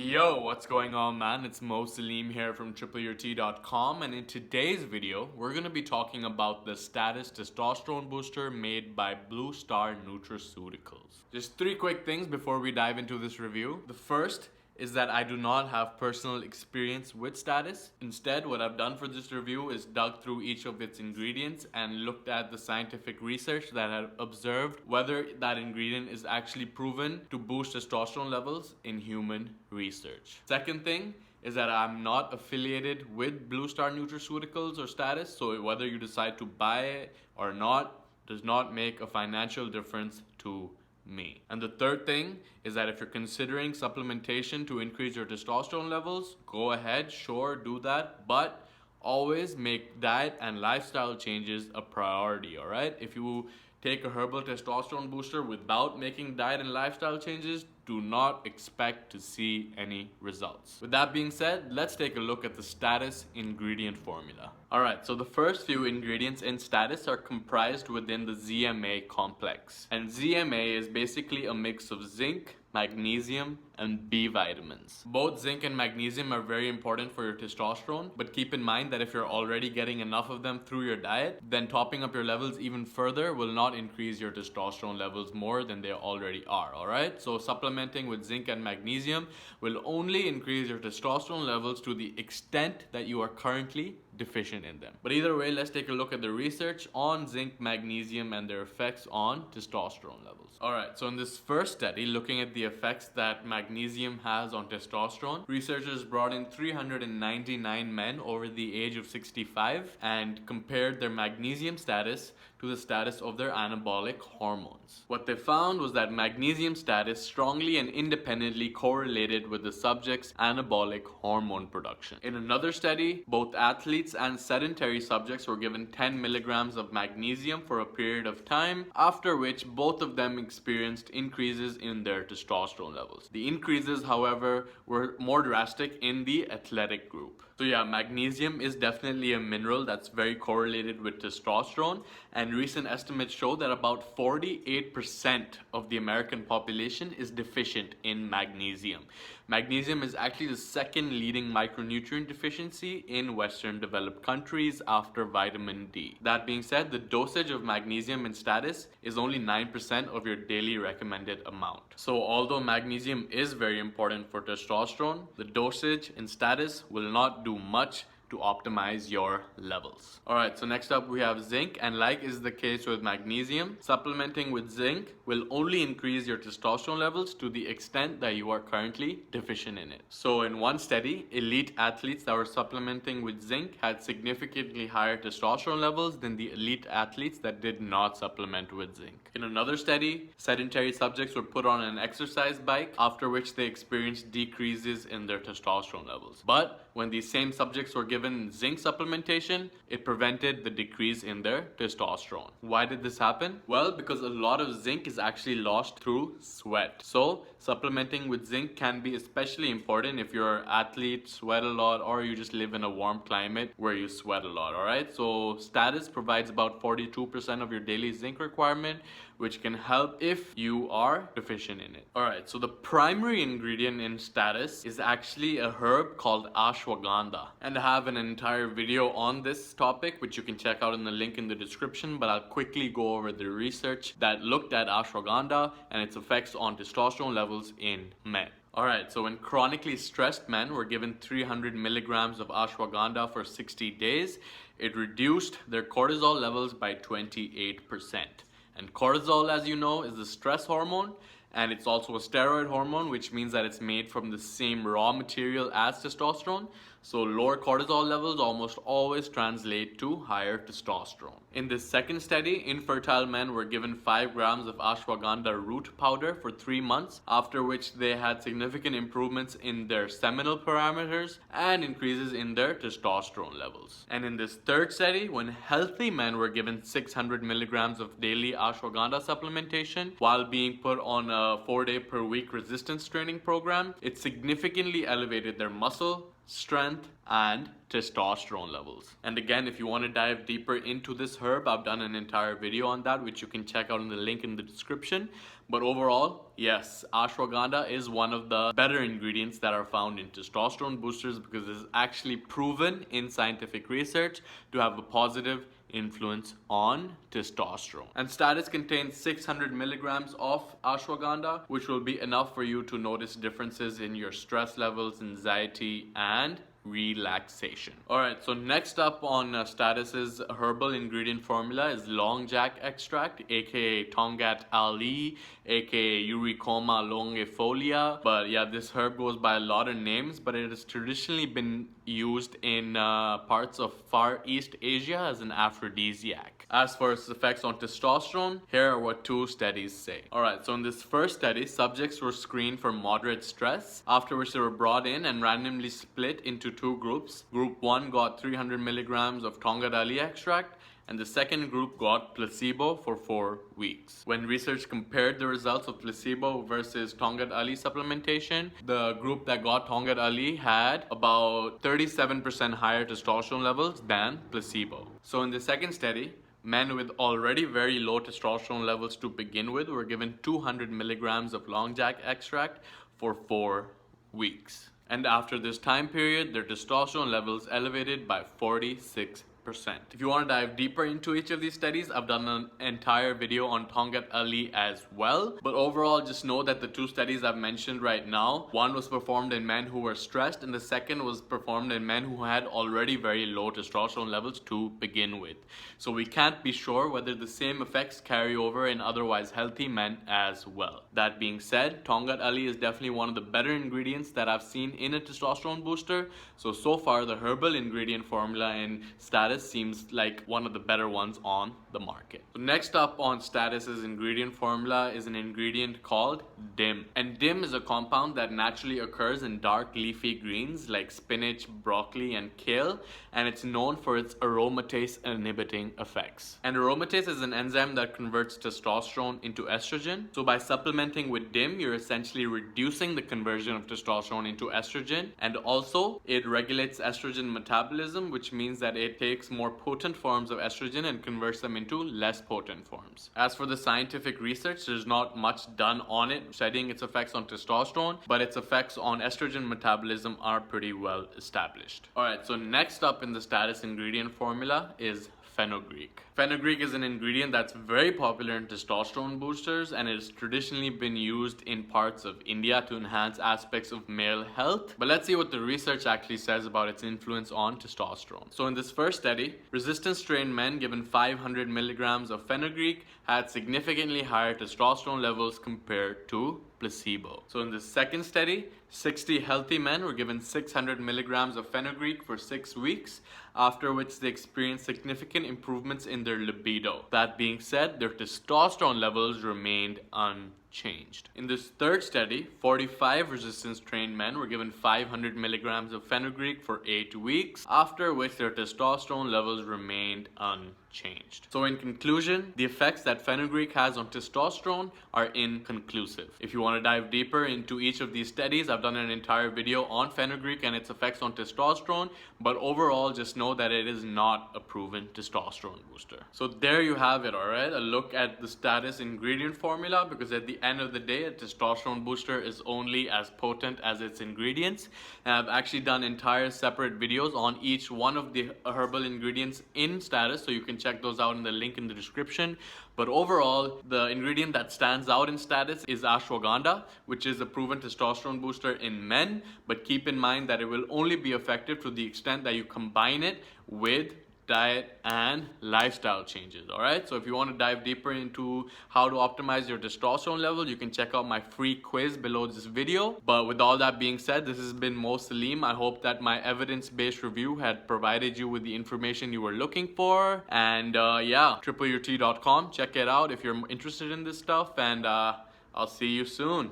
Yo, what's going on, man? It's Mo Saleem here from tripleyourt.com, and in today's video, we're going to be talking about the Status Testosterone Booster made by Blue Star Nutraceuticals. Just three quick things before we dive into this review. The first is that I do not have personal experience with Status. Instead, what I've done for this review is dug through each of its ingredients and looked at the scientific research that had observed whether that ingredient is actually proven to boost testosterone levels in human research. Second thing is that I'm not affiliated with Blue Star Nutraceuticals or Status, so whether you decide to buy it or not does not make a financial difference to me. And the third thing is that if you're considering supplementation to increase your testosterone levels, go ahead, sure, do that, but always make diet and lifestyle changes a priority, all right? If you take a herbal testosterone booster without making diet and lifestyle changes, do not expect to see any results. With that being said, let's take a look at the Status ingredient formula. Alright, so the first few ingredients in Status are comprised within the ZMA complex. And ZMA is basically a mix of zinc, magnesium, and B vitamins. Both zinc and magnesium are very important for your testosterone, but keep in mind that if you're already getting enough of them through your diet, then topping up your levels even further will not increase your testosterone levels more than they already are, alright? So supplementing with zinc and magnesium will only increase your testosterone levels to the extent that you are currently deficient in them. But either way, let's take a look at the research on zinc, magnesium, and their effects on testosterone levels. Alright, so in this first study, looking at the effects that magnesium has on testosterone, researchers brought in 399 men over the age of 65 and compared their magnesium status to the status of their anabolic hormones. What they found was that magnesium status strongly and independently correlated with the subject's anabolic hormone production. In another study, both athletes and sedentary subjects were given 10 milligrams of magnesium for a period of time, after which both of them experienced increases in their testosterone levels. The increases, however, were more drastic in the athletic group. So yeah, magnesium is definitely a mineral that's very correlated with testosterone, and recent estimates show that about 48% of the American population is deficient in magnesium. Magnesium is actually the second leading micronutrient deficiency in Western developed countries after vitamin D. That being said, the dosage of magnesium in Status is only 9% of your daily recommended amount. So although magnesium is very important for testosterone, the dosage in Status will not do much to optimize your levels. Alright, so next up we have zinc, and like is the case with magnesium, supplementing with zinc will only increase your testosterone levels to the extent that you are currently deficient in it. So in one study, elite athletes that were supplementing with zinc had significantly higher testosterone levels than the elite athletes that did not supplement with zinc. In another study, sedentary subjects were put on an exercise bike, after which they experienced decreases in their testosterone levels. But when these same subjects were given zinc supplementation, it prevented the decrease in their testosterone. Why did this happen? Well, because a lot of zinc is actually lost through sweat. So supplementing with zinc can be especially important if you're an athlete, sweat a lot, or you just live in a warm climate where you sweat a lot, alright? So Status provides about 42% of your daily zinc requirement, which can help if you are deficient in it. Alright, so the primary ingredient in Status is actually a herb called Ashwagandha. And I have an entire video on this topic, which you can check out in the link in the description, but I'll quickly go over the research that looked at Ashwagandha and its effects on testosterone levels in men. Alright, so when chronically stressed men were given 300 milligrams of ashwagandha for 60 days, it reduced their cortisol levels by 28%. And cortisol, as you know, is the stress hormone, and it's also a steroid hormone, which means that it's made from the same raw material as testosterone. So lower cortisol levels almost always translate to higher testosterone. In this second study, infertile men were given 5 grams of ashwagandha root powder for 3 months, after which they had significant improvements in their seminal parameters and increases in their testosterone levels. And in this third study, when healthy men were given 600 milligrams of daily ashwagandha supplementation while being put on a the 4-day per week resistance training program, it significantly elevated their muscle, strength, and testosterone levels. And again, if you want to dive deeper into this herb, I've done an entire video on that, which you can check out in the link in the description. But overall, yes, ashwagandha is one of the better ingredients that are found in testosterone boosters because it's actually proven in scientific research to have a positive influence on testosterone. And Status contains 600 milligrams of ashwagandha, which will be enough for you to notice differences in your stress levels, anxiety, and relaxation. Alright, so next up on Status's herbal ingredient formula is Longjack extract, aka Tongkat Ali, aka Eurycoma longifolia. But yeah, this herb goes by a lot of names, but it has traditionally been used in parts of Far East Asia as an aphrodisiac. As for its effects on testosterone, here are what 2 studies say. Alright, so in this first study, subjects were screened for moderate stress, after which they were brought in and randomly split into 2 groups. Group 1 got 300 milligrams of Tongkat Ali extract, and the second group got placebo for 4 weeks. When research compared the results of placebo versus Tongkat Ali supplementation, the group that got Tongkat Ali had about 37% higher testosterone levels than placebo. So in the second study, men with already very low testosterone levels to begin with were given 200 milligrams of Longjack extract for 4 weeks. And after this time period, their testosterone levels elevated by 46%. If you want to dive deeper into each of these studies, I've done an entire video on Tongkat Ali as well. But overall, just know that the 2 studies I've mentioned right now, one was performed in men who were stressed, and the second was performed in men who had already very low testosterone levels to begin with. So we can't be sure whether the same effects carry over in otherwise healthy men as well. That being said, Tongkat Ali is definitely one of the better ingredients that I've seen in a testosterone booster. So far, the herbal ingredient formula in Status seems like one of the better ones on the market. So next up on Status's ingredient formula is an ingredient called DIIM. And DIIM is a compound that naturally occurs in dark leafy greens like spinach, broccoli, and kale, and it's known for its aromatase inhibiting effects. And aromatase is an enzyme that converts testosterone into estrogen. So by supplementing with DIIM, you're essentially reducing the conversion of testosterone into estrogen, and also it regulates estrogen metabolism, which means that it takes more potent forms of estrogen and converts them into less potent forms. As for the scientific research, there's not much done on it studying its effects on testosterone, but its effects on estrogen metabolism are pretty well established. Alright, so next up in the Status ingredient formula is Fenugreek. Fenugreek is an ingredient that's very popular in testosterone boosters, and it has traditionally been used in parts of India to enhance aspects of male health. But let's see what the research actually says about its influence on testosterone. So in this first study, resistance trained men given 500 milligrams of Fenugreek had significantly higher testosterone levels compared to placebo. So in the second study, 60 healthy men were given 600 milligrams of Fenugreek for 6 weeks, after which they experienced significant improvements in their libido. That being said, their testosterone levels remained unchanged. In this third study, 45 resistance trained men were given 500 milligrams of Fenugreek for 8 weeks, after which their testosterone levels remained unchanged. So in conclusion, the effects that Fenugreek has on testosterone are inconclusive. If you want to dive deeper into each of these studies, I've done an entire video on Fenugreek and its effects on testosterone, but overall just know that it is not a proven testosterone booster. So there you have it, alright? A look at the Status ingredient formula, because at the end of the day, a testosterone booster is only as potent as its ingredients. And I've actually done entire separate videos on each one of the herbal ingredients in Status, so you can check those out in the link in the description. But overall, the ingredient that stands out in Status is ashwagandha, which is a proven testosterone booster in men. But keep in mind that it will only be effective to the extent that you combine it with diet and lifestyle changes. Alright, so if you want to dive deeper into how to optimize your testosterone level, you can check out my free quiz below this video. But with all that being said, this has been Mo Saleem. I hope that my evidence-based review had provided you with the information you were looking for. And yeah, tripleyourt.com, check it out if you're interested in this stuff, and I'll see you soon.